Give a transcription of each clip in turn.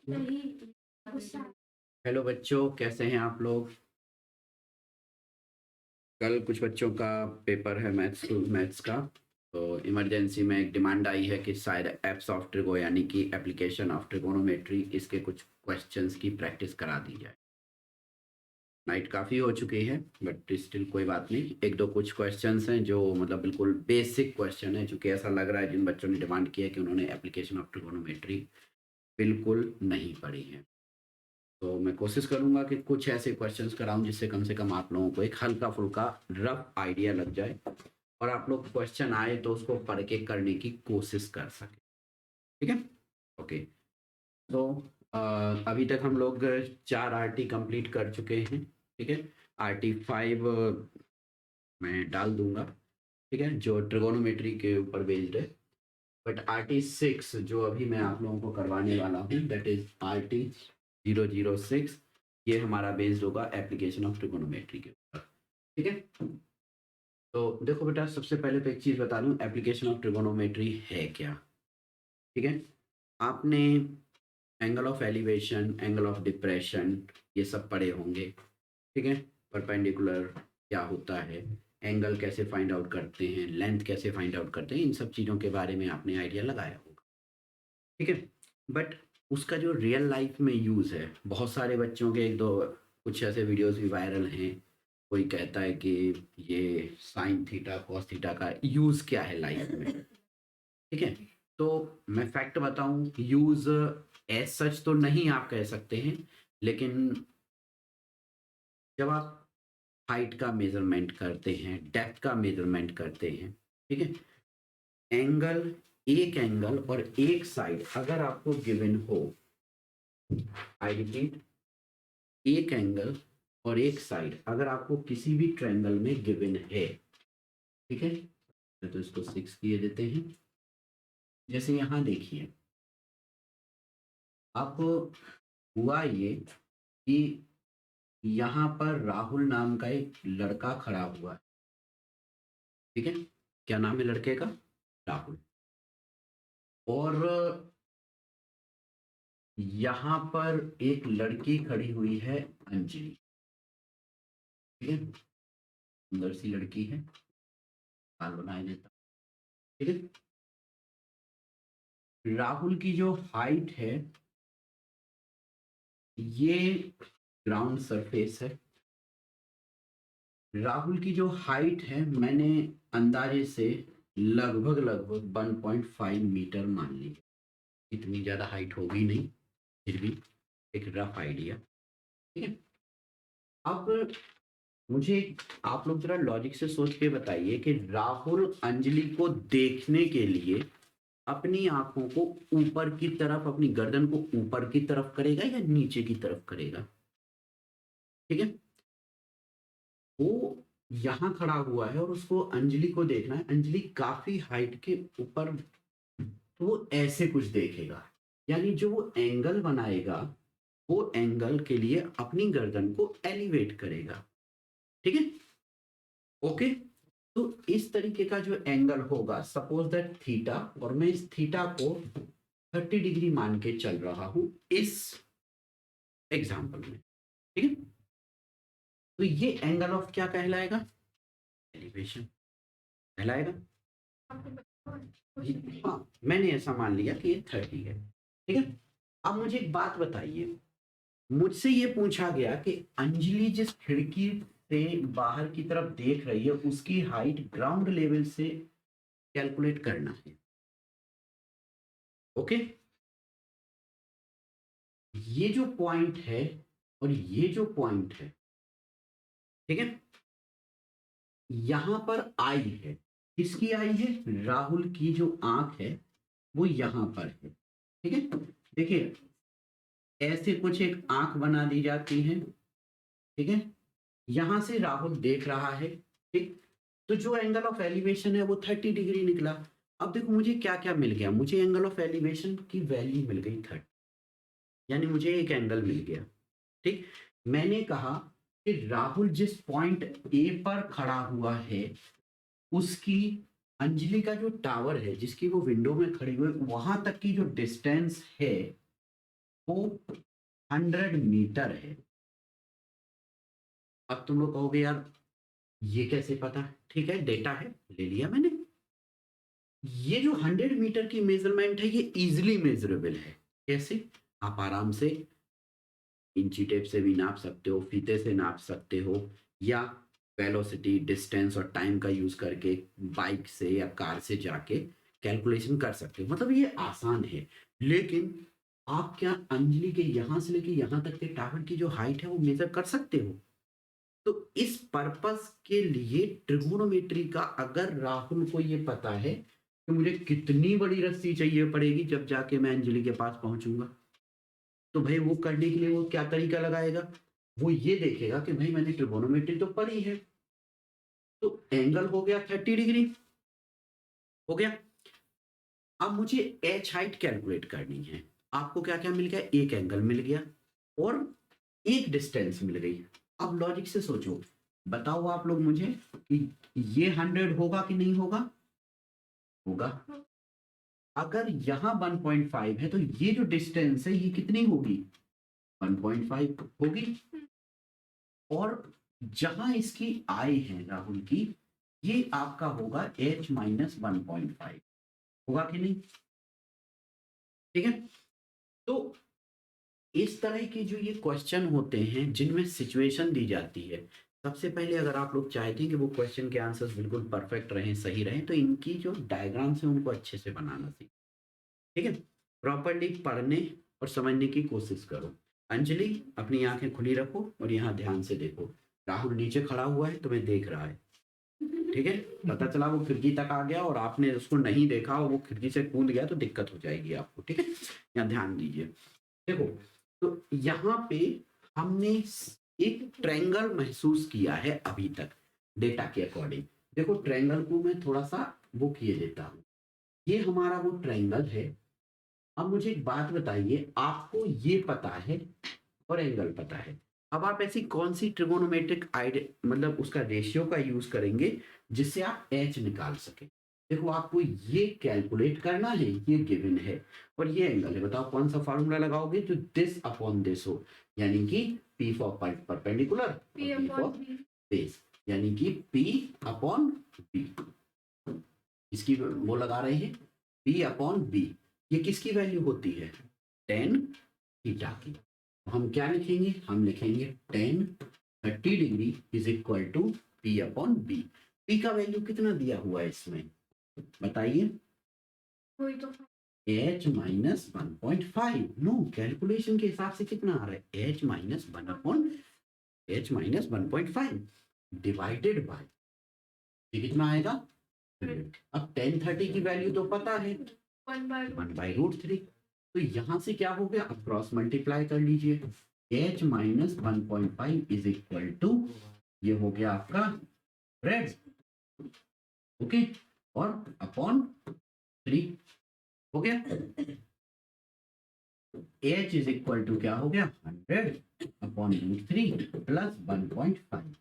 Hello बच्चों, कैसे हैं आप लोग? कल कुछ बच्चों का पेपर है मैथ्स का। तो इमरजेंसी में एक डिमांड आई है कि शायद एप्स ऑफ ट्रिगो यानी कि एप्लीकेशन ऑफ ट्रिगोनोमेट्री इसके कुछ क्वेश्चंस की प्रैक्टिस करा दी जाए। नाइट काफ़ी हो चुकी है बट स्टिल कोई बात नहीं। एक दो कुछ क्वेश्चंस हैं जो मतलब बिल्कुल बेसिक क्वेश्चन है, चूँकि ऐसा लग रहा है जिन बच्चों ने डिमांड किया कि उन्होंने एप्लीकेशन ऑफ ट्रिगोनोमेट्री बिल्कुल नहीं पढ़ी है। तो मैं कोशिश करूंगा कि कुछ ऐसे क्वेश्चंस कराऊं जिससे कम से कम आप लोगों को एक हल्का फुल्का रफ आइडिया लग जाए और आप लोग क्वेश्चन आए तो उसको पढ़ के करने की कोशिश कर सकें। ठीक है, ओके। तो अभी तक हम लोग 4 आरटी कंप्लीट कर चुके हैं। ठीक है, आरटी 5 मैं डाल दूंगा, ठीक है, जो ट्रिगोनोमेट्री के ऊपर बेस्ड है। बट आरटी 6 जो अभी मैं आप लोगों को करवाने वाला हूँ, दैट इज आरटी 006। ये हमारा बेस्ड होगा एप्लीकेशन ऑफ ट्रिगोनोमेट्री के ऊपर। ठीक है, तो देखो बेटा, सबसे पहले तो एक चीज बता दूं, एप्लीकेशन ऑफ ट्रिगोनोमेट्री है क्या। ठीक है, आपने angle of elevation, angle of depression, ये सब पढ़े होंगे। ठीक है, परपेंडिकुलर क्या होता है, एंगल कैसे फाइंड आउट करते हैं, लेंथ कैसे फाइंड आउट करते हैं, इन सब चीज़ों के बारे में आपने आइडिया लगाया होगा। ठीक है, बट उसका जो रियल लाइफ में यूज़ है, बहुत सारे बच्चों के एक दो कुछ ऐसे वीडियोस भी वायरल हैं। कोई कहता है कि ये साइन थीटा कॉस थीटा का यूज़ क्या है लाइफ में। ठीक है, तो मैं फैक्ट बताऊं, यूज़ एज सच तो नहीं आप कह सकते हैं, लेकिन जब आप हाइट का मेजरमेंट करते हैं, डेप्थ का मेजरमेंट करते हैं, ठीक है, एंगल, एक एंगल और एक साइड अगर आपको गिवन हो, आई रिपीट, एक एंगल और एक साइड अगर आपको किसी भी ट्रायंगल में गिवन है, ठीक है, तो इसको 6 किए देते हैं। जैसे यहां देखिए, अब हुआ ये कि यहाँ पर राहुल नाम का एक लड़का खड़ा हुआ है। ठीक है, क्या नाम है लड़के का? राहुल। और यहाँ पर एक लड़की खड़ी हुई है, अंजलि। ठीक है, सुंदर सी लड़की है, बाल बनाए देता। ठीक है, राहुल की जो हाइट है, ये ग्राउंड सरफेस है। राहुल की जो हाइट है, मैंने अंदाजे से लगभग लगभग 1.5 मीटर मान ली। इतनी ज्यादा हाइट होगी नहीं, फिर भी एक रफ आइडिया। ठीक है, अब मुझे आप लोग जरा लॉजिक से सोच के बताइए कि राहुल अंजलि को देखने के लिए अपनी आंखों को ऊपर की तरफ, अपनी गर्दन को ऊपर की तरफ करेगा या नीचे की तरफ करेगा? ठीक है, वो यहां खड़ा हुआ है और उसको अंजलि को देखना है, अंजलि काफी हाइट के ऊपर, तो वो ऐसे कुछ देखेगा। यानी जो वो एंगल बनाएगा, वो एंगल के लिए अपनी गर्दन को एलिवेट करेगा। ठीक है, ओके। तो इस तरीके का जो एंगल होगा, सपोज दैट थीटा, और मैं इस थीटा को 30 डिग्री मान के चल रहा हूं इस एग्जांपल में। ठीक है, तो ये एंगल ऑफ क्या कहलाएगा? एलिवेशन कहलाएगा। हाँ, मैंने ऐसा मान लिया कि ये 30 है। ठीक है, अब मुझे एक बात बताइए, मुझसे ये पूछा गया कि अंजलि जिस खिड़की से बाहर की तरफ देख रही है, उसकी हाइट ग्राउंड लेवल से कैलकुलेट करना है। ओके, ये जो पॉइंट है और ये जो पॉइंट है, ठीक है, यहां पर आई है। किसकी आई है? राहुल की जो आंख है वो यहां पर है। ठीक है, देखिए, ऐसे कुछ एक आंख बना दी जाती है। ठीक है, यहां से राहुल देख रहा है। ठीक, तो जो एंगल ऑफ एलिवेशन है वो 30 डिग्री निकला। अब देखो मुझे क्या क्या मिल गया, मुझे एंगल ऑफ एलिवेशन की वैल्यू मिल गई 30, यानी मुझे एक एंगल मिल गया। ठीक, मैंने कहा कि राहुल जिस पॉइंट ए पर खड़ा हुआ है, उसकी अंजलि का जो टावर है जिसकी वो विंडो में खड़ी हुई, वहां तक की जो डिस्टेंस है वो 100 मीटर है। अब तुम लोग कहोगे यार ये कैसे पता? ठीक है, डेटा है, ले लिया मैंने। ये जो 100 मीटर की मेजरमेंट है ये इजीली मेजरेबल है। कैसे? आप आराम से इंची टेप से भी नाप सकते हो, फीते से नाप सकते हो, या वेलोसिटी, डिस्टेंस और टाइम का यूज करके बाइक से या कार से जाके कैलकुलेशन कर सकते हो। मतलब ये आसान है। लेकिन आप क्या अंजलि के यहाँ से लेके यहाँ तक के टावर की जो हाइट है वो मेजर कर सकते हो? तो इस पर्पस के लिए ट्रिगोनोमेट्री का, अगर राहुल को ये पता है कि मुझे कितनी बड़ी रस्सी चाहिए पड़ेगी जब जाके मैं अंजलि के पास पहुंचूंगा, तो भाई वो करने के लिए वो क्या तरीका लगाएगा? वो ये देखेगा कि भाई मैंने ट्रिगोनोमेट्री तो पढ़ी है, तो एंगल हो गया 30 डिग्री, हो गया। अब मुझे एच हाइट कैलकुलेट करनी है। आपको क्या क्या मिल गया? एक एंगल मिल गया और एक डिस्टेंस मिल गई। अब लॉजिक से सोचो, बताओ आप लोग मुझे कि ये 100 होगा कि नहीं होगा? होगा। अगर यहाँ 1.5 है तो ये जो डिस्टेंस है ये कितनी होगी? 1.5 होगी। और जहां इसकी आई है राहुल की, ये आपका होगा h माइनस 1.5। होगा कि नहीं? ठीक है। तो इस तरह के जो ये क्वेश्चन होते हैं जिनमें सिचुएशन दी जाती है, सबसे पहले अगर आप लोग चाहते हैं कि वो क्वेश्चन के आंसर्स बिल्कुल परफेक्ट रहें, सही रहें, तो इनकी जो डायग्राम्स है उनको अच्छे से बनाना सीखें। ठीक है। प्रॉपरली पढ़ने और समझने की कोशिश करो। अंजलि, अपनी आंखें खुली रखो और यहाँ ध्यान से देखो। राहुल नीचे खड़ा हुआ है, तुम्हें देख रहा है। ठीक है। पता चला वो खिड़की तक आ गया और आपने उसको नहीं देखा और वो खिड़की से कूद गया तो दिक्कत हो जाएगी आपको। ठीक है, यहाँ ध्यान दीजिए। देखो, तो यहाँ पे हमने एक ट्रायंगल महसूस किया है अभी तक डेटा के अकॉर्डिंग। देखो, ट्रायंगल को मैं थोड़ा सा वो किए देता हूँ। ये हमारा वो ट्रायंगल है। अब मुझे एक बात बताइए, आपको ये पता है और एंगल पता है। अब आप ऐसी कौन सी ट्रिगोनोमेट्रिक आइडिया, मतलब उसका रेशियो का यूज करेंगे जिससे आप एच निकाल सके? देखो, आपको ये कैलकुलेट करना है, ये गिवन है और ये एंगल है। बताओ कौन सा फॉर्मूला लगाओगे जो दिस अपॉन दिस हो, यानी कि P for perpendicular, P for base, यानी कि P अपॉन B। इसकी वो लगा रहे हैं P अपॉन B। ये किसकी वैल्यू होती है? टेन थीटा की। हम क्या लिखेंगे? हम लिखेंगे tan 30 degree is equal to P upon B। P का वैल्यू कितना दिया हुआ है इसमें, बताइए? H minus 1.5। नो, कैलकुलेशन के हिसाब से कितना आ रहा है? H माइनस 1.5 डिवाइडेड बाय, ये कितना आएगा? अब 1030 की वैल्यू तो पता है, 1/√3। तो यहां से क्या हो गया? अब क्रॉस मल्टीप्लाई कर लीजिए। H minus 1.5 is equal to, ये हो गया आपका रेड, ओके, और अपॉन 3 हो गया। H इज इक्वल टू क्या हो गया? 100 अपॉन √3 प्लस 1.5।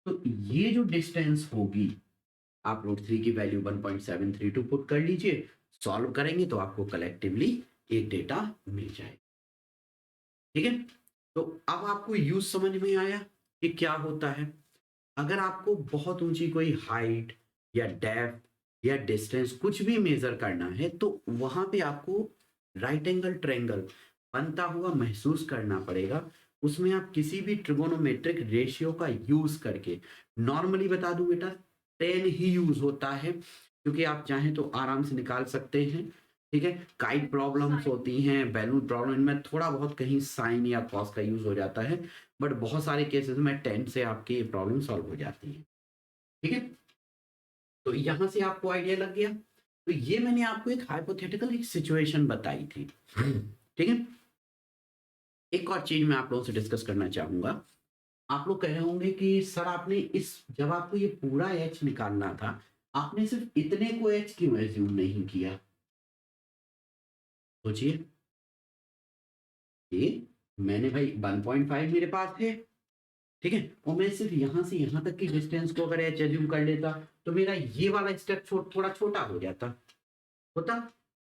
तो ये जो डिस्टेंस होगी, आप √3 की वैल्यू 1.732 पुट कर लीजिए। सॉल्व करेंगे तो आपको कलेक्टिवली एक डेटा मिल जाए। ठीक है। तो अब आपको यूज समझ में आया कि क्या होता है। अगर आपको बहुत ऊंची कोई हाइट या डेप्थ या डिस्टेंस कुछ भी मेजर करना है तो वहां पे आपको राइट एंगल ट्रायंगल बनता हुआ महसूस करना पड़ेगा। उसमें आप किसी भी ट्रिगोनोमेट्रिक रेशियो का यूज करके, नॉर्मली बता दूं बेटा 10 ही यूज होता है, क्योंकि आप चाहें तो आराम से निकाल सकते हैं। ठीक है। काइट प्रॉब्लम्स होती हैं, बैलून प्रॉब्लम, इनमें थोड़ा बहुत कहीं साइन या कॉस का यूज हो जाता है, बट बहुत सारे केसेस में 10 से आपकी ये प्रॉब्लम सॉल्व हो जाती है। ठीक है। तो यहां से आपको आइडिया लग गया। तो ये मैंने आपको एक हाइपोथेटिकल एक सिचुएशन बताई थी। ठीक है। एक और चीज मैं आप लोगों से डिस्कस करना चाहूंगा। आप लोग कह रहे होंगे कि सर आपने इस, जब आपको ये पूरा एच निकालना था, आपने सिर्फ इतने को एच क्यों एज्यूम नहीं किया? सोचिए। ये मैंने भाई 1.5 मेरे पास है, ठीक है, और मैं सिर्फ यहां से यहां तक की डिस्टेंस को अगर एच एज्यूम कर लेता तो मेरा ये वाला स्टेप थोड़ा छोटा हो जाता, होता।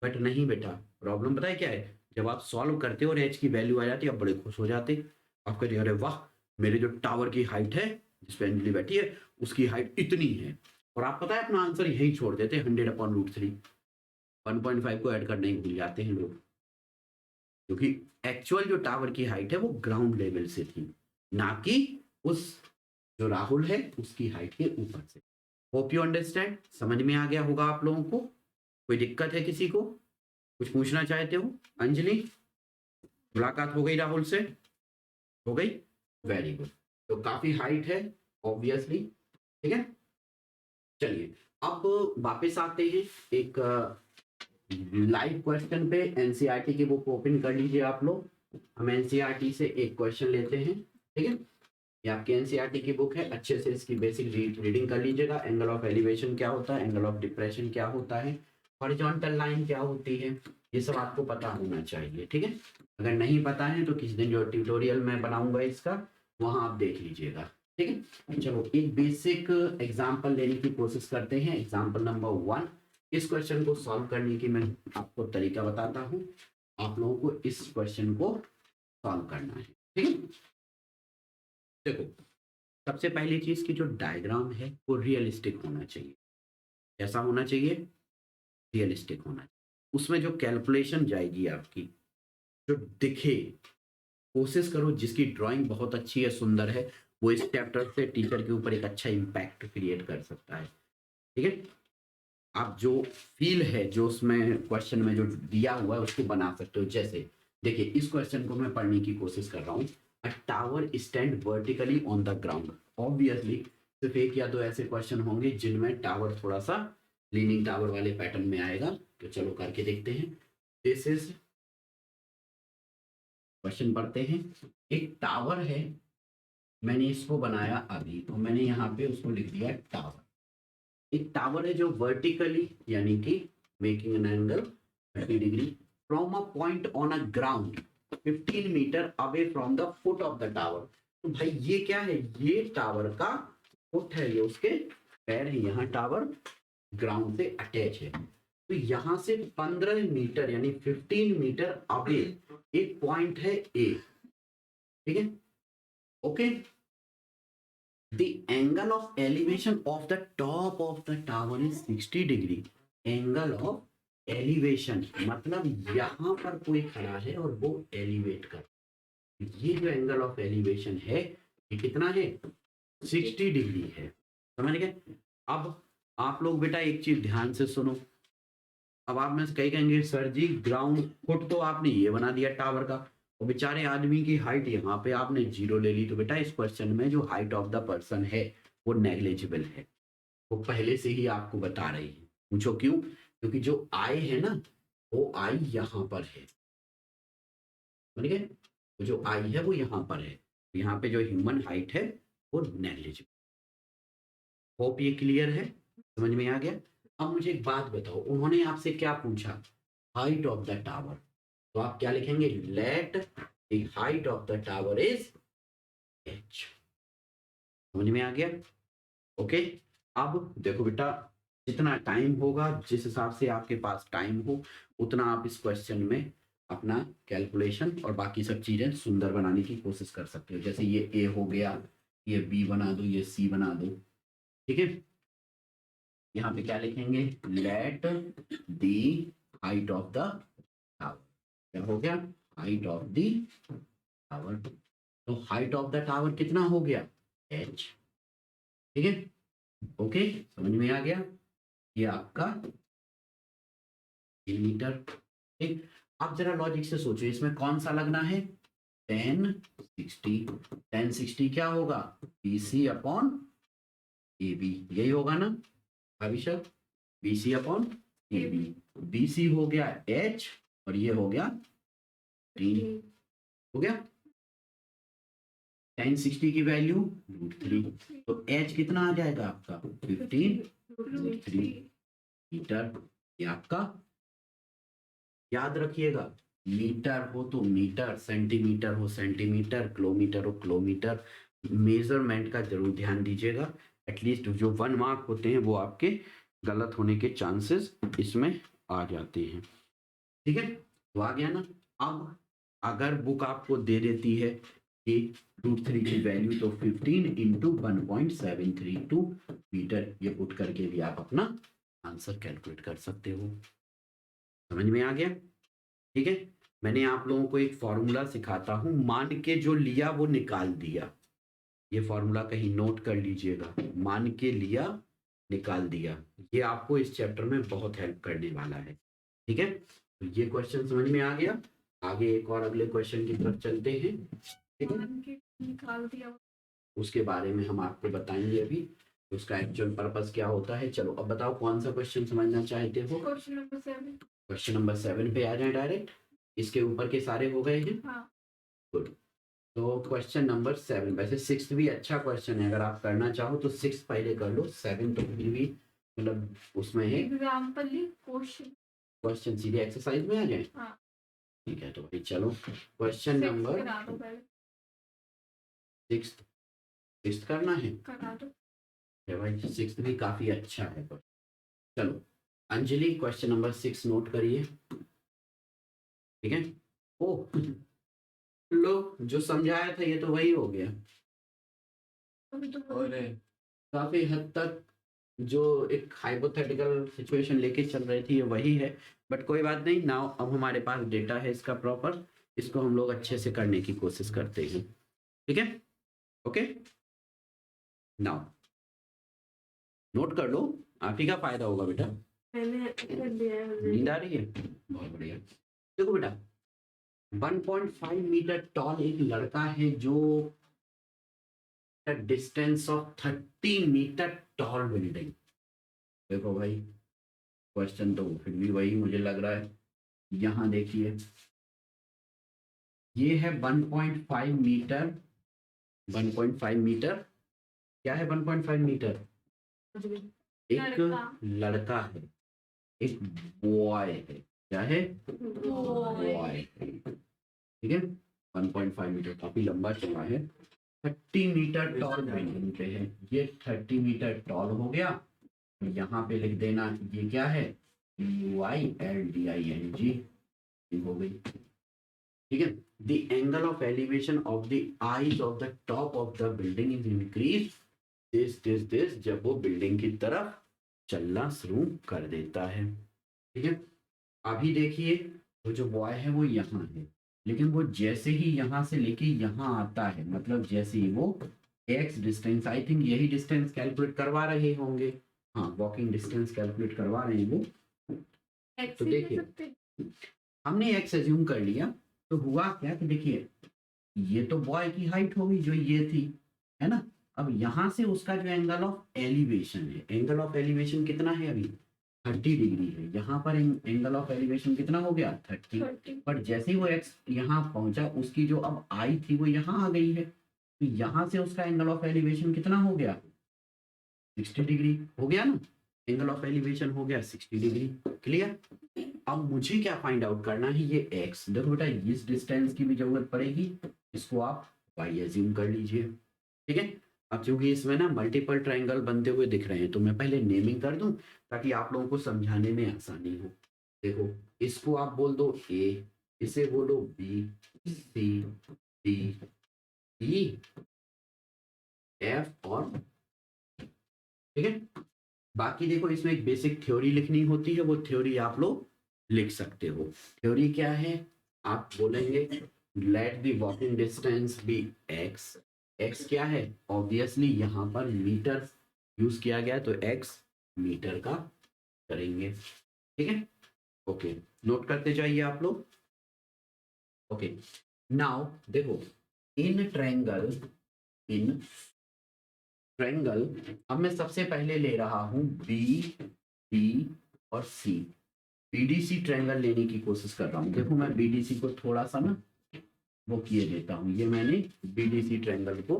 बट नहीं बेटा, प्रॉब्लम पता है क्या है? जब आप सॉल्व करते हो और एच की वैल्यू आ जाती है, आप बड़े खुश हो जाते। आप कहते अरे वाह, मेरे जो टावर की हाइट है जिस पे अंजलि बैठी है उसकी हाइट इतनी है, और आप पता है अपना आंसर यही छोड़ देते 100/√3। 1.5 को ऐड करने ही भूल जाते हैं लोग, क्योंकि एक्चुअल जो टावर की हाइट है वो ग्राउंड लेवल से थी, ना कि उस जो राहुल है उसकी हाइट के ऊपर से। होप यू अंडरस्टैंड, समझ में आ गया होगा आप लोगों को। कोई दिक्कत है किसी को, कुछ पूछना चाहते हो? अंजलि, मुलाकात हो गई राहुल से? हो गई, वेरी गुड। तो काफी हाइट है ऑब्वियसली, ठीक है। चलिए अब वापस आते हैं एक लाइव क्वेश्चन पे। एनसीईआरटी की बुक ओपन कर लीजिए आप लोग। हम एनसीईआरटी से एक क्वेश्चन लेते हैं, ठीक है। ये आपकी एनसीईआरटी की बुक है, अच्छे से इसकी बेसिक रीडिंग कर लीजिएगा। एंगल ऑफ एलिवेशन क्या होता है, एंगल ऑफ डिप्रेशन क्या होता है, हॉरिजॉन्टल लाइन क्या होती है, ये सब आपको पता होना चाहिए, ठीक है। अगर नहीं पता है तो किसी दिन जो ट्यूटोरियल मैं बनाऊंगा इसका, वहां आप देख लीजिएगा, ठीक है। चलो एक बेसिक एग्जांपल लेने की कोशिश करते हैं। एग्जांपल नंबर 1, इस क्वेश्चन को सॉल्व करने की मैं आपको तरीका बताता हूँ। आप लोगों को इस क्वेश्चन को सॉल्व करना है, ठीक है। देखो, सबसे पहली चीज की जो डायग्राम है वो रियलिस्टिक होना चाहिए। कैसा होना चाहिए? रियलिस्टिक होना चाहिए। उसमें जो कैलकुलेशन जाएगी आपकी, जो दिखे, कोशिश करो जिसकी ड्राइंग बहुत अच्छी है, सुंदर है, वो इस चैप्टर से टीचर के ऊपर एक अच्छा इम्पैक्ट क्रिएट कर सकता है, ठीक है। आप जो फील है जो उसमें क्वेश्चन में जो दिया हुआ है उसको बना सकते हो। जैसे देखिए, इस क्वेश्चन को मैं पढ़ने की कोशिश कर रहा हूँ। अ tower stand vertically on the ground. Obviously सिर्फ एक या दो ऐसे क्वेश्चन होंगे जिनमें टावर थोड़ा सा लीनिंग टावर वाले पैटर्न में आएगा। तो चलो करके देखते हैं। दिस इज क्वेश्चन, पढ़ते हैं। एक टावर है, मैंने इसको बनाया अभी, तो मैंने यहाँ पे उसको लिख दिया टावर। एक टावर है जो वर्टिकली यानी कि making an angle 30 degree from a point on a ground 15 meter away from the foot of the tower. तो भाई ये क्या है? ये टावर का फुट है, ये उसके पैर है। यहाँ टावर ग्राउंड से अटैच है, तो यहां से 15 मीटर यानी 15 मीटर अवे एक पॉइंट है ए, ठीक है। Okay, the angle of elevation of the top of the tower is 60 degree. Angle of elevation मतलब यहां पर कोई खड़ा है और वो एलिवेट कर, ये जो एंगल ऑफ एलिवेशन है ये कितना है? 60 डिग्री है, समझ गए। अब आप लोग बेटा एक चीज ध्यान से सुनो। अब आप में से कई कहेंगे सर जी ग्राउंड फुट तो आपने ये बना दिया टावर का, और बेचारे आदमी की हाइट यहाँ पे आपने 0 ले ली। तो बेटा इस क्वेश्चन में जो हाइट ऑफ द पर्सन है वो नेग्लिजिबल है, वो पहले से ही आपको बता रही है। पूछो क्यों? क्योंकि जो आई है ना, वो आई यहाँ पर है, समझ गए। तो जो आई है वो यहाँ पर है, यहाँ पे जो ह्यूमन हाइट है वो नेग्लिजिबल। होप ये क्लियर है, समझ में आ गया। अब मुझे एक बात बताओ, उन्होंने आपसे क्या पूछा? Height of the tower. तो आप क्या लिखेंगे? Late the height of the tower is h। समझ में आ गया? ओके। अब देखो बेटा, जितना टाइम होगा, जिस हिसाब से आपके पास टाइम हो, उतना आप इस क्वेश्चन में अपना कैलकुलेशन और बाकी सब चीजें सुंदर बनाने की कोशिश कर सकते हो। जैसे ये ए हो गया, ये बी बना दो, ये सी बना दो, ठीक है। यहाँ पे क्या लिखेंगे? Let the height of the tower. क्या हो गया? Height of the tower. तो हाइट ऑफ द टावर कितना हो गया? h, ठीक है। ओके, समझ में आ गया? ये आपका मीटर, ठीक। अब जरा लॉजिक से सोचो, इसमें कौन सा लगना है? 1060। 1060 क्या होगा? BC अपॉन AB, यही होगा ना अभिषेक? BC upon AB। BC हो गया h और ये हो गया 3, हो गया। 1060 की वैल्यू √3, तो h कितना आ जाएगा आपका? 15√3 मीटर। ये आपका याद रखिएगा, मीटर हो तो मीटर, सेंटीमीटर हो सेंटीमीटर, किलोमीटर हो किलोमीटर। मेजरमेंट का जरूर ध्यान दीजिएगा। एटलीस्ट जो 1 मार्क होते हैं वो आपके गलत होने के चांसेस इसमें आ जाते हैं, ठीक है। तो आ गया ना। अब अगर बुक आपको दे देती है कि √3 की वैल्यू तो 15 इंटू 1.732 मीटर, ये पुट करके भी आप अपना आंसर कैलकुलेट कर सकते हो। समझ में आ गया? ठीक है, मैंने आप लोगों को एक फॉर्मूला सिखाता हूं, मान के जो लिया वो निकाल दिया। ये फॉर्मूला कहीं नोट कर लीजिएगा, मान के लिया निकाल दिया, ये आपको इस चैप्टर में बहुत हेल्प करने वाला है। ठीक है, तो ये क्वेश्चन समझ में आ गया। आगे एक और अगले क्वेश्चन की तरफ चलते हैं। ठीक है, निकाल दिया उसके बारे में हम आपको बताएंगे अभी, उसका एक्चुअल पर्पस क्या होता है। चलो अब बताओ कौन सा क्वेश्चन समझना चाहते हो। Question number 7। क्वेश्चन नंबर 7 पे आ जाए डायरेक्ट, इसके ऊपर के सारे हो गए हैं। हाँ। गुड। तो क्वेश्चन नंबर 7, वैसे 6 भी अच्छा क्वेश्चन है, अगर आप करना चाहो तो 6 पहले कर लो, 7 तो फिर भी मतलब उसमें है। एग्जाम्पल क्वेश्चन क्वेश्चन सीधे एक्सरसाइज में आ जाए। हाँ। ठीक है, तो भाई चलो क्वेश्चन नंबर 6 करना है। करा दो भाई 6 भी काफी अच्छा है। चलो अंजलि, क्वेश्चन नंबर 6 नोट करिए। ठीक है, ओ लो, जो समझाया था ये तो वही हो गया। और काफी हद तक जो एक हाइपोथेटिकल सिचुएशन लेके चल रही थी ये वही है, बट कोई बात नहीं। नाउ अब हमारे पास डेटा है इसका प्रॉपर, इसको हम लोग अच्छे से करने की कोशिश करते हैं। ठीक है, ओके। नाउ नोट कर लो, आप ही का फायदा होगा बेटा। नींद आ रही है, बहुत बढ़िया। देखो बेटा, 1.5 मीटर टॉल एक लड़का है जो distance of 30 meter tall building. देखो भाई क्वेश्चन तो फिर भी वही मुझे लग रहा है। यहाँ देखिए, ये है 1.5 मीटर। 1.5 मीटर क्या है? 1.5 मीटर एक लड़का है, एक बॉय है। क्या है? बॉय है। ठीक है, 1.5 मीटर काफी लंबा चौड़ा है, 30 मीटर टॉल बिल्डिंग पे है। ये 30 मीटर टॉल हो गया। यहाँ पे लिख देना ये क्या है? UILDING हो गई। ठीक है, the angle of elevation of the eyes of the top of the building is increased this जब वो बिल्डिंग की तरफ चलना शुरू कर देता है। ठीक है, अभी देखिए वो जो बॉय है वो यहाँ है, लेकिन वो जैसे ही यहाँ से लेके यहाँ आता है, मतलब जैसे ही वो x डिस्टेंस, आई थिंक यही डिस्टेंस कैलकुलेट करवा रहे होंगे। हाँ, वॉकिंग डिस्टेंस कैलकुलेट करवा रहे हैं वो। तो देखिए हमने x एज्यूम कर लिया, तो हुआ क्या कि देखिए ये तो बॉय की हाइट होगी जो ये थी, है ना। अब यहाँ से उसका जो एंगल ऑफ एलिवेशन है, एंगल ऑफ एलिवेशन कितना है अभी? 30 डिग्री है। यहाँ पर एंगल ऑफ एलिवेशन कितना हो गया? 30। पर जैसे ही वो एक्स यहाँ पहुंचा, उसकी जो अब आई थी वो यहाँ आ गई है, तो यहाँ से उसका एंगल ऑफ एलिवेशन कितना हो गया? 60 डिग्री हो गया ना। एंगल ऑफ एलिवेशन हो गया 60 डिग्री। क्लियर? अब मुझे क्या फाइंड आउट करना है? ये एक्स। देखो बेटा, इस डिस्टेंस की भी जरूरत पड़ेगी, इसको आप वाई एज्यूम कर लीजिए। ठीक है, अब चूंकि इसमें ना मल्टीपल ट्रायंगल बनते हुए दिख रहे हैं, तो मैं पहले नेमिंग कर दूं ताकि आप लोगों को समझाने में आसानी हो। देखो, इसको आप बोल दो ए, इसे बोलो बी, सी, डी, ई, एफ और। ठीक है, बाकी देखो इसमें एक बेसिक थ्योरी लिखनी होती है, वो थ्योरी आप लोग लिख सकते हो। थ्योरी क्या है? आप बोलेंगे let the walking distance be x. X क्या है? ऑब्वियसली यहाँ पर मीटर यूज किया गया, तो एक्स मीटर का करेंगे। ठीक है, ओके, नोट करते जाइए आप लोग। ओके, नाउ देखो, इन ट्रायंगल अब मैं सबसे पहले ले रहा हूं बी, डी और सी। बीडीसी ट्रायंगल लेने की कोशिश कर रहा हूं। देखो मैं बीडीसी को थोड़ा सा ना वो किए देता हूं, ये मैंने बीडीसी ट्रायंगल को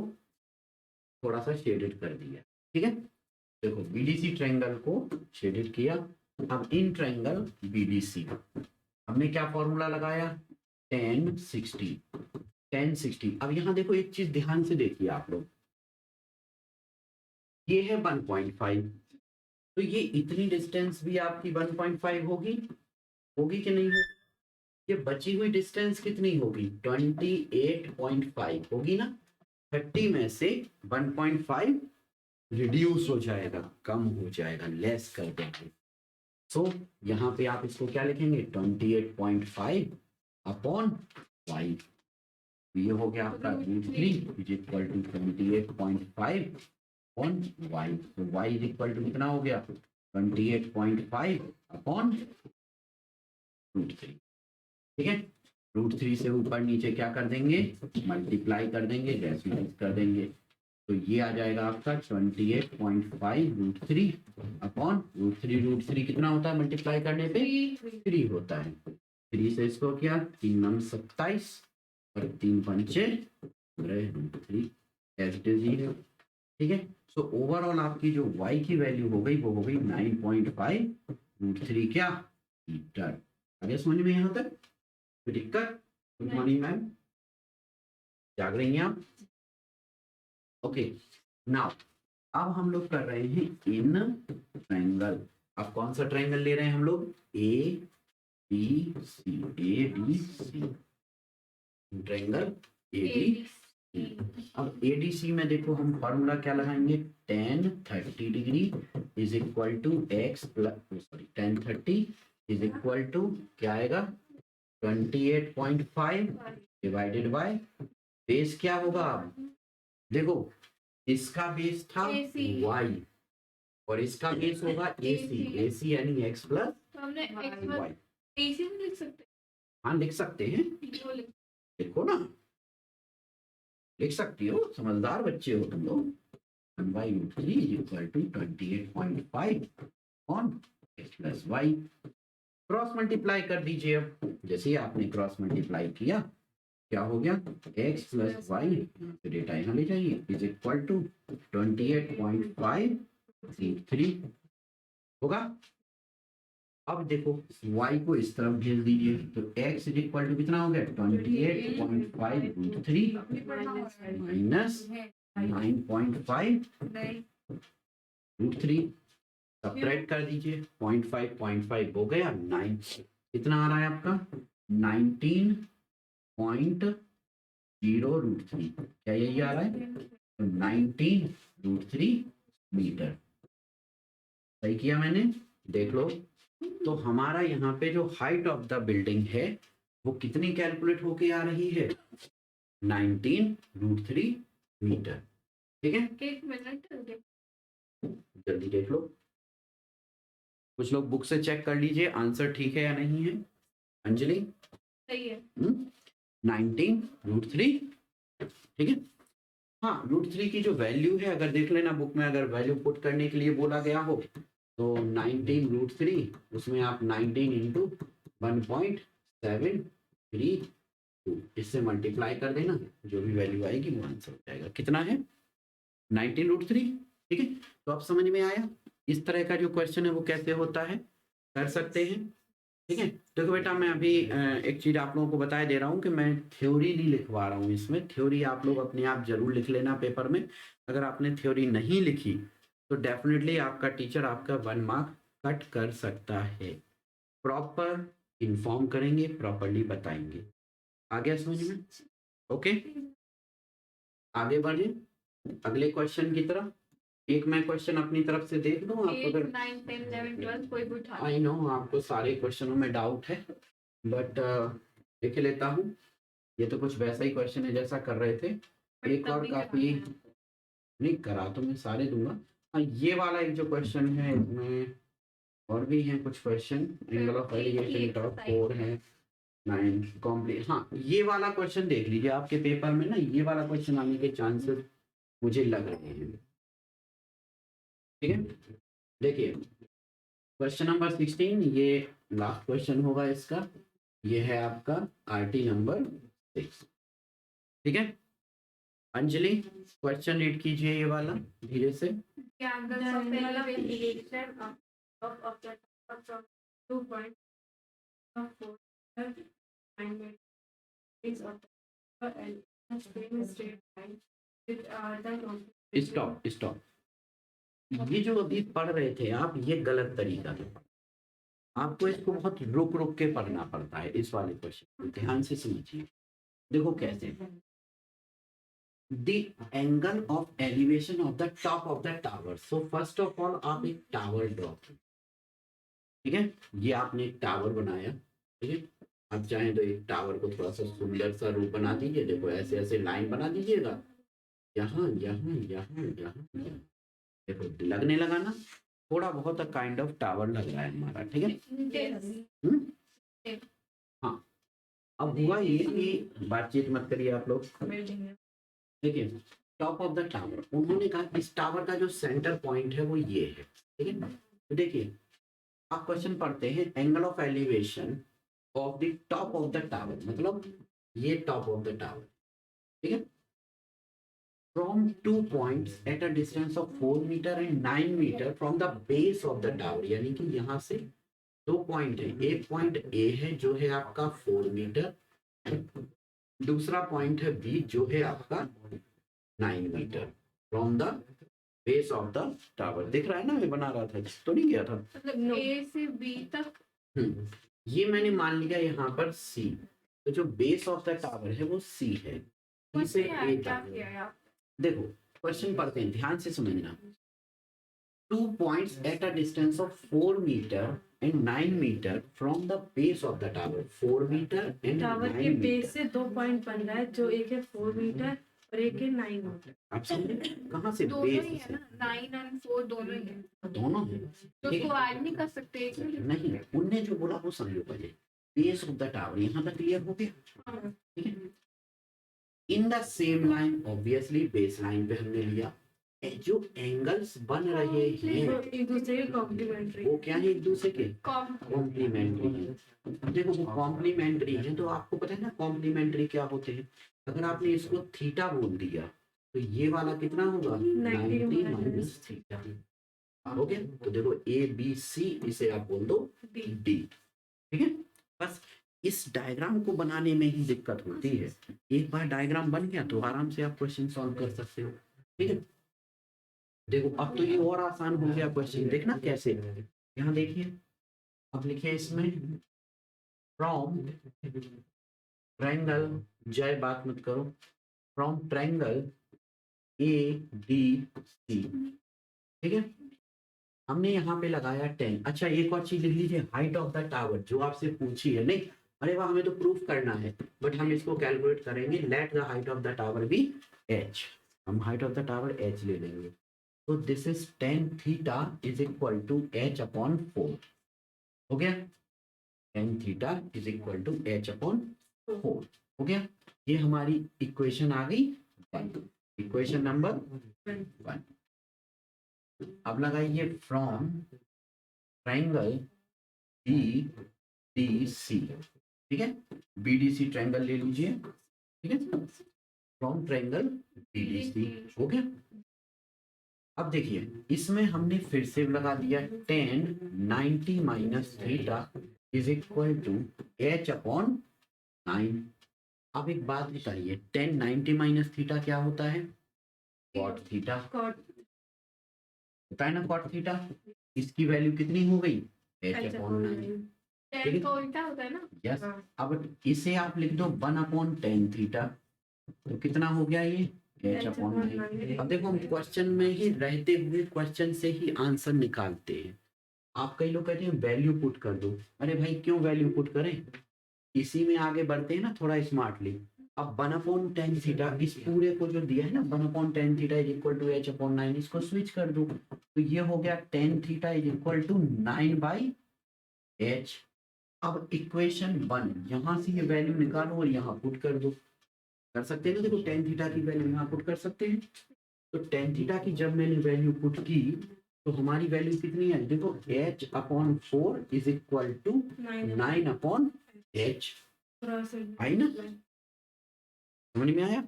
थोड़ा सा शेडेड कर दिया। ठीक है, देखो बीडीसी ट्रायंगल को शेडेड किया। अब इन ट्रायंगल बीडीसी हमने क्या फॉर्मूला लगाया? 10 60। अब यहाँ देखो एक चीज ध्यान से देखिए आप लोग, ये है 1.5, तो ये इतनी डिस्टेंस भी आपकी 1.5 होगी, होगी कि नहीं होगी? ये बची हुई डिस्टेंस कितनी होगी 28.5 होगी ना। 30 में से 1.5 रिड्यूस हो जाएगा, कम हो जाएगा, लेस कर देंगे। सो यहाँ पे आप इसको क्या लिखेंगे 28.5 अपॉन 5, ये हो गया आपका √3 is equal to 28.5 upon y। तो y इज इक्वल टू कितना हो गया 28.5 अपॉन √3। ठीक है, √3 से ऊपर नीचे क्या कर देंगे मल्टीप्लाई कर देंगे, डेसिमल्स कर देंगे। तो ये आ जाएगा आपका 28.5 √3 अपॉन √3 कितना होता है मल्टीप्लाई करने पे 3 होता है। 3 से इसको क्या 3 9 27 और 3 पंचे √3 एज इट इज ही है। ठीक है, सो ओवरऑल आपकी जो y की वैल्यू हो गई वो हो गई 9.5 √3 क्या मीटर। आगे समझ में यहाँ तक कोई दिक्कत? गुड मॉर्निंग मैम, जाग रही हैं आप? ओके, नाउ अब हम लोग कर रहे हैं इन ट्रायंगल। अब कौन सा ट्रायंगल ले रहे हैं हम लोग A B C, A B C triangle A B C. अब ए डी सी में देखो हम फॉर्मूला क्या लगाएंगे tan 30 degree is equal to x plus sorry tan 30 is equal to क्या आएगा 28.5 डिवाइडेड बाय बेस क्या होगा। देखो इसका बेस था y और इसका बेस होगा ac, ac यानी x प्लस तो हमने x y। AC में लिख सकते हाँ लिख सकते हैं, हैं, देखो ना लिख सकती हो, समझदार बच्चे हो तुम लोग। 1/√3 is equal to 28.5 on x plus y। Cross multiply कर दीजिए। अब जैसे ही आपने क्रॉस मल्टीप्लाई किया क्या हो गया x प्लस वाई, डेटा यहाँ ले जाइए, इज इक्वल टू 28.5 √3 होगा। अब देखो y को इस तरफ भेज दीजिए तो x इज इक्वल टू कितना हो गया 28.5 √3 माइनस 9.5 √3। सब्ट्रैक्ट कर दीजिए 0.5 हो गया 9, कितना आ रहा है आपका 19.0 √3, क्या यही आ रहा है 19 √3 मीटर। सही किया मैंने, देख लो। तो हमारा यहाँ पे जो हाइट ऑफ द बिल्डिंग है वो कितनी कैलकुलेट होके आ रही है 19 √3 मीटर। ठीक है, एक मिनट जल्दी देख लो, कुछ लोग बुक से चेक कर लीजिए आंसर ठीक है या नहीं है। अंजलि सही है 19 √3, ठीक है। हाँ √3 की जो वैल्यू है अगर देख लेना बुक में, अगर वैल्यू पुट करने के लिए बोला गया हो तो 19 √3 उसमें आप 19 इंटू 1.732 इससे मल्टीप्लाई कर देना, जो भी वैल्यू आएगी वो आंसर हो जाएगा। कितना है 19 √3। ठीक है, तो अब समझ में आया इस तरह का जो क्वेश्चन है वो कैसे होता है, कर सकते हैं। ठीक है, देखो बेटा मैं अभी एक चीज आप लोगों को बता दे रहा हूँ कि मैं थ्योरी नहीं लिखवा रहा हूँ इसमें। थ्योरी आप लोग अपने आप जरूर लिख लेना पेपर में। अगर आपने थ्योरी नहीं लिखी तो डेफिनेटली आपका टीचर आपका 1 मार्क कट कर सकता है। प्रॉपर इन्फॉर्म करेंगे, प्रॉपरली बताएंगे। आ गया समझ में? ओके, आगे बढ़े अगले क्वेश्चन की तरफ। एक मैं क्वेश्चन अपनी तरफ से देख लूं, आप 8 अगर 9 10 11 12 कोई भी उठा आई नो आपको सारे क्वेश्चनों में डाउट है बट देख लेता हूँ। ये तो कुछ वैसा ही क्वेश्चन है जैसा कर रहे थे। एक और काफी नहीं करा तो मैं सारे दूंगा। हाँ ये वाला एक जो क्वेश्चन है इसमें और भी हैं कुछ question. Angle of elevation top 4 है 9 कॉम्प्लीट। हाँ ये वाला क्वेश्चन देख लीजिए, आपके पेपर में ना ये वाला क्वेश्चन आने के चांसेस मुझे लग रहे हैं। ठीक है, देखिए क्वेश्चन नंबर 16 ये लास्ट क्वेश्चन होगा इसका। ये है आपका आरटी नंबर 6। ठीक है, अंजलि क्वेश्चन रीड कीजिए ये वाला धीरे से। The angles of elevation of object are from 2 points of 4 and is of the same straight line which are the stop stop, ये जो अभी पढ़ रहे थे आप ये गलत तरीका है। आपको इसको बहुत रुक रुक के पढ़ना पड़ता है इस वाले क्वेश्चन को, ध्यान से समझिए। देखो कैसे, the angle of elevation of the top of the tower. So first of all आप एक टावर ड्रॉ कीजिए, ठीक है। ये आपने एक टावर बनाया, ठीक है। आप चाहें तो एक टावर को थोड़ा सा सुंदर सा रूप बना दीजिए। देखो ऐसे ऐसे लाइन बना दीजिएगा, यहाँ यहाँ यहाँ यहाँ यहाँ। देखो लगने लगा ना, थोड़ा बहुत काइंड ऑफ टावर लग रहा है हमारा, ठीक है। हम्म? हाँ, अब हुआ ये कि बातचीत मत करिए आप लोग, देखिए टॉप ऑफ द टावर, उन्होंने कहा इस टावर का जो सेंटर पॉइंट है वो ये है, ठीक है। तो देखिए आप क्वेश्चन पढ़ते हैं, angle of elevation of the top of the tower, मतलब ये टॉप ऑफ द टावर, ठीक है, from 2 points at a distance of 4 meter and 9 meter from the base of the tower. यानी कि यहाँ से 2 पॉइंट है, एक पॉइंट ए है जो है आपका 4 मीटर, दूसरा पॉइंट है बी जो है आपका 9 meter from the base of the tower. दिख रहा है ना, मैं बना रहा था तो नहीं गया था, मतलब ए से बी तक। ये मैंने मान लिया यहाँ पर सी, तो जो बेस ऑफ द टावर है वो सी है, सी से ए तक। देखो क्वेश्चन पढ़ते हैं, ध्यान से समझना। 2 points at a distance of 4 meter and 9 meter from the base of the tower। 4 meter and 9 tower के meter। बेस से 2 पॉइंट बन रहा है, जो एक है 4 मीटर और एक है 9 मीटर। आप समझे कहाँ से दोनों बेस ही है से? ना, 9 और 4 दोनों ही है, दोनों है, तो ठीक उसको है। ऐड नहीं कर सकते एक में? नहीं, उनने जो बोला वो समझो पहले, बेस ऑफ द टावर, यहाँ तक क्लियर हो गया, हाँ। ठीक है। In the same line, obviously base line पे हमने लिया, जो एंगल्स बन रहे हैं एक दूसरे के कॉम्प्लीमेंट्री। वो क्या है, एक दूसरे के कॉम कॉम्प्लीमेंट्री है। देखो वो कॉम्प्लीमेंट्री है, तो आपको पता है ना कॉम्प्लीमेंट्री क्या होते हैं। अगर आपने इसको थीटा बोल दिया तो ये वाला कितना होगा, 90 माइनस थीटा, हो गया। तो देखो ए बी सी, इसे आप बोल दो डी, ठीक है। बस इस डायग्राम को बनाने में ही दिक्कत होती है, एक बार डायग्राम बन गया तो आराम से आप क्वेश्चन सॉल्व कर सकते हो, ठीक है। देखो अब तो ये और आसान हो गया क्वेश्चन, देखना कैसे, यहाँ देखिए, अब लिखिए इसमें फ्रॉम ट्रायंगल, जय बात मत करो, from triangle A D C, ठीक है। हमने यहाँ पे लगाया 10। अच्छा एक और चीज लिख लीजिए, हाइट ऑफ द टावर, जो आपसे पूछी है, नहीं अरे वाह हमें तो प्रूफ करना है, बट हम इसको कैलकुलेट करेंगे। Let the height of the tower be h, हम height of the tower h ले लेंगे। तो this is tan theta is equal to h upon 4, हो गया। tan theta is equal to h upon 4, हो गया। ये हमारी इक्वेशन आ गई, इक्वेशन नंबर 1। अब लगाइए from triangle B D C, ठीक है, बी डी सी ट्रायंगल ले लीजिए, ठीक है, from triangle B D C, हो गया। अब देखिए इसमें हमने फिर से लगा दिया tan 90 minus theta is equal to h upon 9। अब एक बात बताइए, tan 90 माइनस थीटा क्या होता है, cot थीटा होता है ना, cot थीटा। इसकी वैल्यू कितनी हो गई, h अपॉन 9, 10 तो उल्टा होता है ना। यस। अब इसे आप लिख दो 1 अपॉन tan थीटा, तो कितना हो गया ये h अपॉन 9। अब देखो हम क्वेश्चन में ही रहते हुए क्वेश्चन से ही आंसर निकालते हैं। आप कई लोग कहते हैं वैल्यू पुट कर दो, अरे भाई क्यों वैल्यू पुट करें, इसी में आगे बढ़ते हैं ना थोड़ा स्मार्टली। अब 1 अपॉन tan थीटा, इस पूरे को जो दिया है ना 1 upon tan theta is equal to h upon 9, इसको स्विच कर दो, तो ये हो गया tan theta is equal to 9 by h। अब इक्वेशन 1, यहाँ से ये वैल्यू निकालो और यहाँ पुट कर दो, कर सकते हैं ना। देखो tan थीटा की वैल्यू यहाँ पुट कर सकते हैं, तो tan थीटा की जब मैंने वैल्यू पुट की तो हमारी वैल्यू कितनी है, देखो h upon 4 is equal to 9 upon h, आई ना, समझ में आया।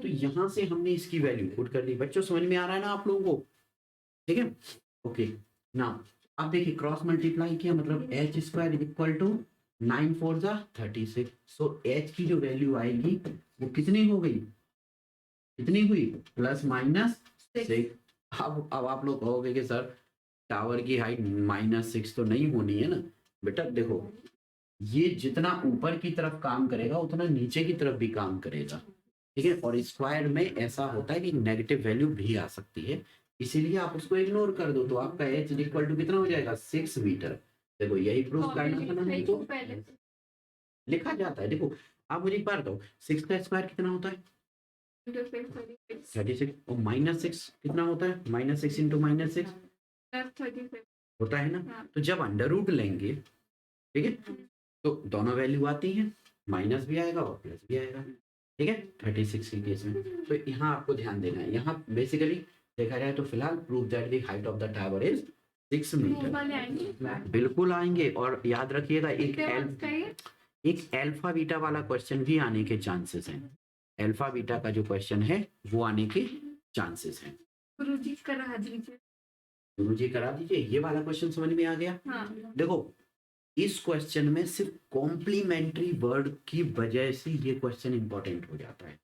तो यहाँ से हमने इसकी वैल्यू पुट कर दी। बच्चों समझ में आ रहा है ना आप लोगों को, ठीक है, ओके ना। अब देखिए क्रॉस मल्टीप्लाई किया, मतलब h square is equal to 9 4 जा 36, सो h की जो वैल्यू आएगी वो कितनी हो गई, कितनी हुई, प्लस माइनस 6। अब आप लोग कहोगे कि सर टावर की हाइट -6 तो नहीं होनी है ना, बेटा देखो, ये जितना ऊपर की तरफ काम करेगा उतना नीचे की तरफ भी काम करेगा, ठीक है। और स्क्वायर में ऐसा होता है कि नेगेटिव वैल्यू भी आ सकती है, इसीलिए आप उसको इग्नोर कर दो तो आपका h इक्वल टू कितना हो जाएगा 6 मीटर। देखो यही प्रूफ करना था ना सही हमको, पहले लिखा जाता है। देखो आप मुझे एक बार बताओ 6 का स्क्वायर कितना होता है 36, और -6 कितना होता है -6 इंटू -6 36 होता है ना। हाँ। तो जब अंडर रूट लेंगे, ठीक है, तो दोनों वैल्यू आती हैं, माइनस भी आएगा और प्लस भी आएगा, ठीक है 36 के केस में। तो यहाँ आपको ध्यान देना है, यहाँ बेसिकली देखा जाए तो फिलहाल prove that the height of the tower is 6 meter. बिल्कुल आएंगे, और याद रखिएगा एक अल्फा बीटा वाला क्वेश्चन भी आने के चांसेस हैं। अल्फा बीटा का जो क्वेश्चन है वो आने के चांसेस हैं। गुरुजी करा दीजिए। गुरुजी करा दीजिए। ये वाला क्वेश्चन समझ में आ गया। हाँ। देखो इस क्वेश्चन में सिर्फ कॉम्प्लीमेंट्री वर्ड की वजह से ये क्वेश्चन इंपॉर्टेंट हो जाता है,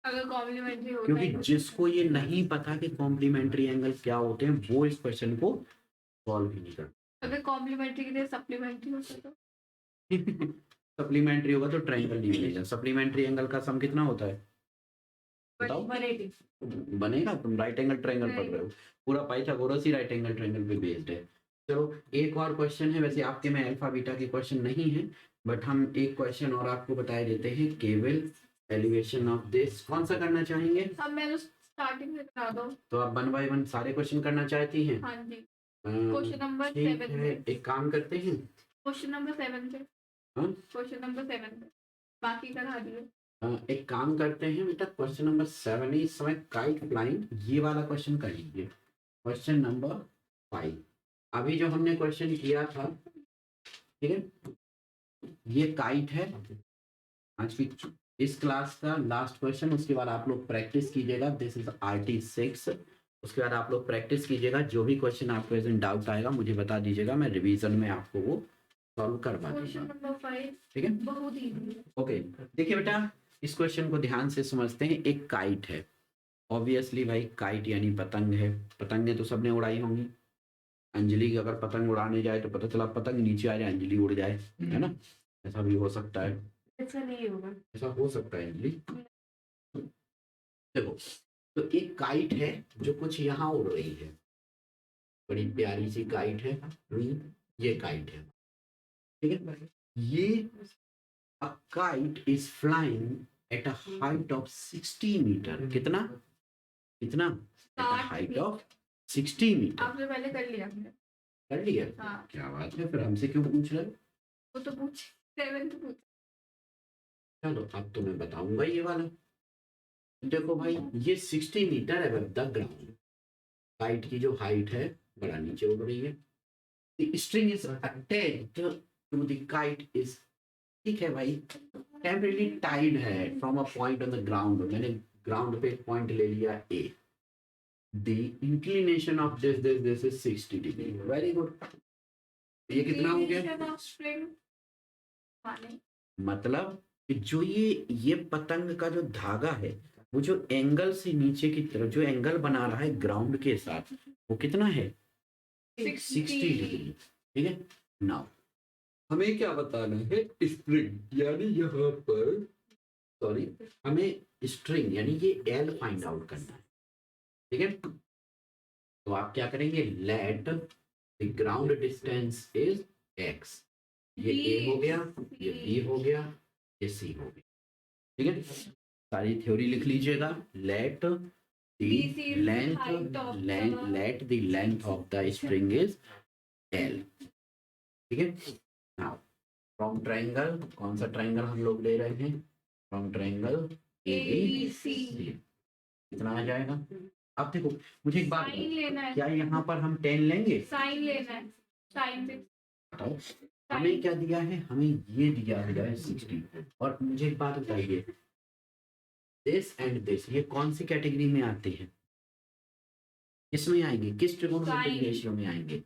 अगर कॉम्प्लीमेंट्री होता क्योंकि है जिसको ये नहीं पता कि कॉम्प्लीमेंट्री एंगल क्या होते हैं वो इस क्वेश्चन को सॉल्व ही नहीं करता। अगर कॉम्प्लीमेंट्री की जगह सप्लीमेंट्री होता तो सप्लीमेंट्री होगा तो ट्रायंगल नहीं बनेगा। सप्लीमेंट्री एंगल का सम कितना होता है बताओ? 180 बनेगा? तुम राइट एंगल ट्रायंगल पढ़ रहे हो, पूरा पाइथागोरस ही राइट एंगल ट्रायंगल पे बेस्ड है। चलो एक और क्वेश्चन है, वैसे आपके में अल्फा बीटा के क्वेश्चन नहीं है, बट हम एक क्वेश्चन और आपको बता देते हैं। केवल एलिवेशन ऑफ दिस कौन सा करना चाहेंगे? अब मैं स्टार्टिंग से करा दो। तो आप 1 बाय 1 सारे क्वेश्चन करना चाहती हैं? हाँ जी। क्वेश्चन नंबर ठीक 7 है, एक काम करते हैं। क्वेश्चन नंबर 7 से हाँ? क्वेश्चन नंबर 7 से बाकी करा दिए। एक काम करते हैं बेटा, क्वेश्चन नंबर 7 इस समय काइट फ्लाइंग, ये वाला क्वेश्चन कर लीजिए। क्वेश्चन नंबर 5 अभी जो हमने क्वेश्चन किया था, ठीक है, ये काइट है आज की इस क्लास का लास्ट क्वेश्चन। उसके बाद आप लोग प्रैक्टिस कीजिएगा, दिस इज RT6। उसके बाद आप लोग प्रैक्टिस कीजिएगा, जो भी क्वेश्चन आपको ऐसे डाउट आएगा मुझे बता दीजिएगा, मैं रिवीजन में आपको वो सॉल्व करवा क्वेश्चन दूंगा, नंबर 5 ठीक है। बहुत इजी है। ओके देखिए बेटा, इस क्वेश्चन को ध्यान से समझते हैं। एक काइट है, ऑब्वियसली भाई काइट यानी पतंग है। पतंगें तो सबने उड़ाई होंगी। अंजलि की अगर पतंग उड़ाने जाए तो पता चला पतंग नीचे आ जाए, अंजलि उड़ जाए, है ना, ऐसा भी हो सकता है। ऐसा नहीं होगा। ऐसा हो सकता है अंजलि। देखो तो एक काइट है जो कुछ यहाँ उड़ रही है, बड़ी प्यारी सी काइट है, ये काइट है, ठीक है। ये a kite is flying at a height of 60 meter. कितना कितना? at a height of 60 meter. आपने पहले कर लिया आपने। कर लिया? हाँ। क्या बात है, फिर हमसे क्यों पूछ रहे हो? वो तो पूछ 7 तो पूछ। चलो अब तो मैं बताऊंगा ये वाला। देखो भाई ये 60 मीटर है द ग्राउंड। काइट की जो हाइट है बड़ा नीचे उड़ रही है। The string is attached to the kite is, ठीक है भाई, टेम्परेरी टाइड है from a point on the ground. मैंने ग्राउंड पे पॉइंट ले लिया A. The inclination of this is 60 degree. Very good. ये कितना हो गया? Inclination of string माने मतलब कि जो ये पतंग का जो धागा है वो जो एंगल से नीचे की तरफ जो एंगल बना रहा है ग्राउंड के साथ, वो कितना है? 60 डिग्री, ठीक है। नाउ हमें क्या बताना है? स्प्रिंग, यानी यहाँ पर सॉरी हमें स्ट्रिंग यानी ये एल फाइंड आउट करना है, ठीक है। तो आप क्या करेंगे? Let the ground distance is x। ये a हो गया, ये b हो गया, ये c हो गया, ठीक है। सारी थ्योरी लिख लीजिएगा। Let BC is the height of the- let the length of the string is L, ठीक है। नाउ फ्रॉम ट्रायंगल, कौन सा ट्रायंगल हम लोग ले रहे हैं? From triangle ABC। कितना आ जाएगा? अब देखो मुझे एक बात साइन बताओ, लेना है। क्या यहाँ पर हम 10 लेंगे? साइन लेना है। साइन से बताओ हमें क्या दिया है? हमें ये दिया हुआ है 60। और मुझे एक बात बताइए, दिस एंड दिस ये कौन सी कैटेगरी में आते हैं? किसमें आएंगे? किस ट्रिगोनोमेट्रिक रेशियो में आएंगे?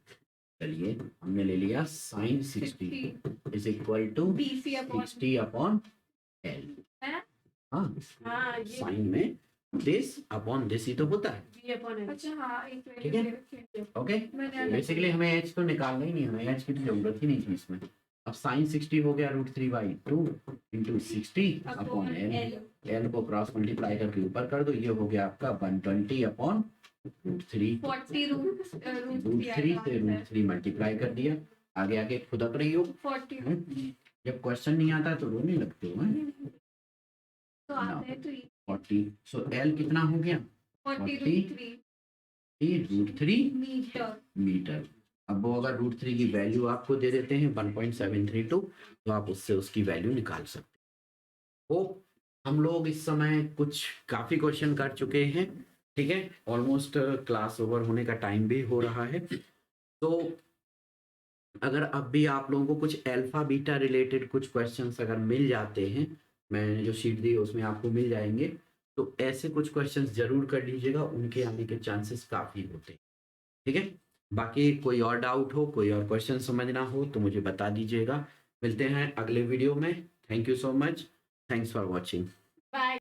चलिए हमने ले लिया sin 60 is equal to BC upon 60 upon L। है? हाँ हाँ ये साइन में दिस अपॉन दिस ही तो होता है, V upon H. अच्छा हाँ एक मिनट ठीक है? दे रखिए। ओके। मैंने बेसिकली हमें एच तो निकालना ही नहीं, हमें एच की तो जरूरत ही नहीं थी इसमें। अब साइन 60 हो गया √3/2 इंटू 60 अपॉन एल, एल को क्रॉस मल्टीप्लाई करके ऊपर कर दो, ये हो गया आपका 120 अपॉन √3, 40 रूट √3 से √3 मल्टीप्लाई कर दिया, आगे आगे खुदक रही हो। 40 जब क्वेश्चन नहीं आता तो रोने लगते हो हैं? तो आता है तो ये 40, सो एल कितना हो गया 40 √3 मीटर। मीटर। अब वो अगर √3 की वैल्यू आपको दे देते हैं 1.732, तो आप उससे उसकी वैल्यू निकाल सकते हो। हम लोग इस समय कुछ काफी क्वेश्चन कर चुके हैं, ठीक है, ऑलमोस्ट क्लास ओवर होने का टाइम भी हो रहा है। तो अगर अब भी आप लोगों को कुछ अल्फा बीटा रिलेटेड कुछ क्वेश्चंस अगर मिल जाते हैं, मैंने जो शीट दी है उसमें आपको मिल जाएंगे, तो ऐसे कुछ क्वेश्चंस जरूर कर लीजिएगा, उनके आने के चांसेस काफी होते हैं, ठीक है। बाकी कोई और डाउट हो, कोई और क्वेश्चन समझना हो तो मुझे बता दीजिएगा। मिलते हैं अगले वीडियो में। Thank you so much, thanks for watching. Bye.